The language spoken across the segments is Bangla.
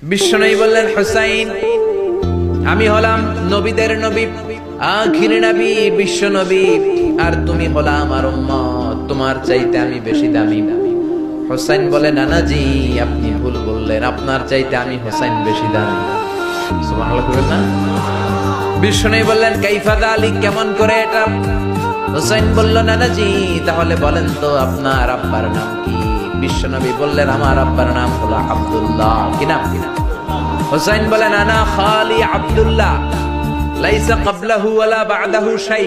বিশ্বনবী বললেন, হুসাইন আমি হলাম নবীদের নবী, আখির নবী, বিশ্ব নবী, আর তুমি হলা আমার উম্মত, তোমার চাইতে আমি বেশি দামি। হুসাইন বলে, নানাজি আপনি ভুল বললেন, আপনার চাইতে আমি হুসাইন বেশি দামি। সুবহানাল্লাহ কইবেন না? বিশ্বনবী বললেন, কাইফা যালিক, কেমন করে এটা? হুসাইন বলল, নানাজি তাহলে বলেন তো আপনার আব্বার নাম কি? বিশ্বনবী বললেন, আমার আব্বার নাম হলো আব্দুল্লাহ। কি নাম? হুসাইন বলেন, আনা খালি আব্দুল্লাহ, লাইসা ক্বাবলাহু ওয়ালা বা'দাহু শাই।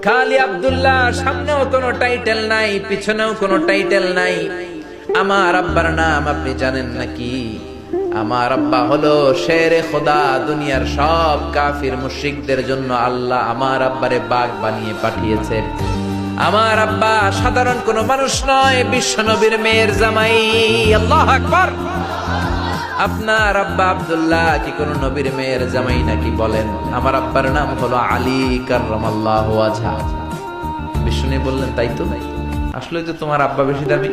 খালি আব্দুল্লাহ, সামনেও কোনো টাইটেল নাই, পিছনেও কোনো টাইটেল নাই। আমার আব্বার নাম আপনি জানেন নাকি? আমার আব্বা হলো শেরে খোদা, দুনিয়ার সব কাফির মুশরিকদের জন্য আল্লাহ আমার আব্বারে বাগ বানিয়ে পাঠিয়েছে। আমার আব্বা সাধারণ কোনো মানুষ নয়, বিশ্ব নবীর মেয়ের জামাই। আল্লাহু আকবার। আপনার আব্বা আব্দুল্লাহ কি কোন নবীর মেয়ের জামাই নাকি? বলেন। আমার আব্বার নাম হলো আলী কাররামাল্লাহু ওয়াজহা। বিষ্ণু বললেন, তাই তো, আসলে তো তোমার আব্বা বেশি দামি।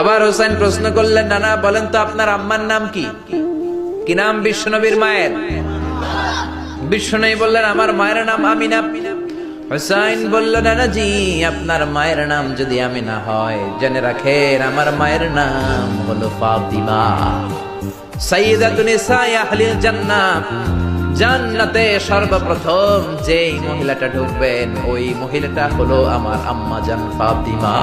আবার হোসেন প্রশ্ন করলেন, নানা বলেন তো আপনার আম্মার নাম কি? কি নাম বিশ্বনবীর মায়ের? বিশ্বনবী বললেন, আমার মায়ের নাম আমিনা। হুসাইন বলল, নানাজি আপনার মায়ের নাম যদি আমিনা হয়, জেনে রাখেন আমার মায়ের নাম হলো ফাতিমা, সাইয়্যিদাতুন নিসাই আহলিল জান্নাহ। জান্নাতে সর্বপ্রথম যেই মহিলাটা ঢুকবেন, ওই মহিলাটা হলো আমার আম্মা জান ফাতিমা।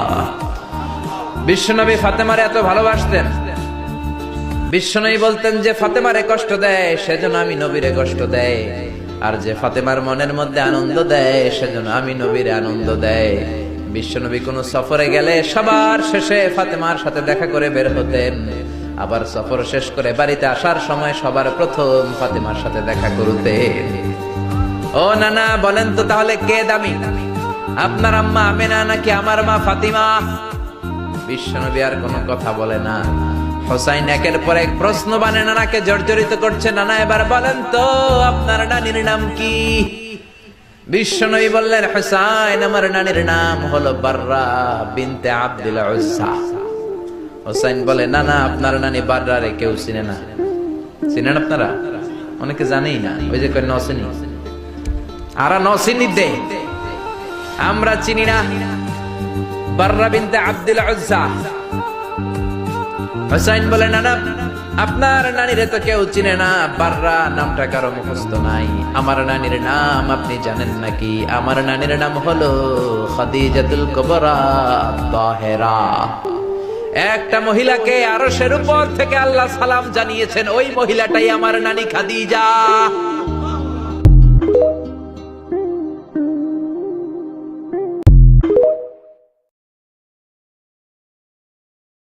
বিশ্বনবী ফাতেমারে এত ভালোবাসতেন। বিশ্বনবী বলতেন, যে ফাতেমারে কষ্ট দেয় সেজন্য আমি নবীরে কষ্ট দেয়, আর যে ফাতেমার মনের মধ্যে আনন্দ দেয় সেজন্য আমি নবীরে আনন্দ দেয়। বিশ্বনবী কোন সফরে গেলে সবার শেষে ফাতেমার সাথে দেখা করে বের হতেন, আবার সফর শেষ করে বাড়িতে আসার সময় সবার প্রথম ফাতেমার সাথে দেখা করতেন। ও নানা বলেন তো তাহলে কে দামি, আপনার আম্মা আমেনা নাকি আমার মা ফাতিমা? বিশ্বনবী আর কোনো কথা বলে না। হোসাইন একের পর এক প্রশ্ন বানে নানাকে জর্জরিত করছে। নানা এবার বলেন তো আপনার নানির নাম কি? বিশ্বনবী বললেন, হোসাইন আমার নানির নাম হলো বাররা বিনতে আব্দুল উজ্জা। হোসাইন বলে, নানা আপনার নানি বাররা রে কেউ চিনে না। চিনেন আপনারা? অনেকে জানেই না। ওই যে কয় নসিনি, আরা নসিনি দে, আমরা চিনি না বাররা বিনতে আব্দুল উজ্জা। হুসাইন বলে, নানা আপনার নানিরে তো কেউ চিনে না, বাররা নামটা কারো মুখস্থ নাই। আমার নানির নাম আপনি জানেন নাকি? আমার নানির নাম হলো খাদিজাতুল কুবরা তাহেরা। একটা মহিলাকে আরশের উপর থেকে আল্লাহ সালাম জানিয়েছেন, ওই মহিলাটাই আমার নানি খাদিজা।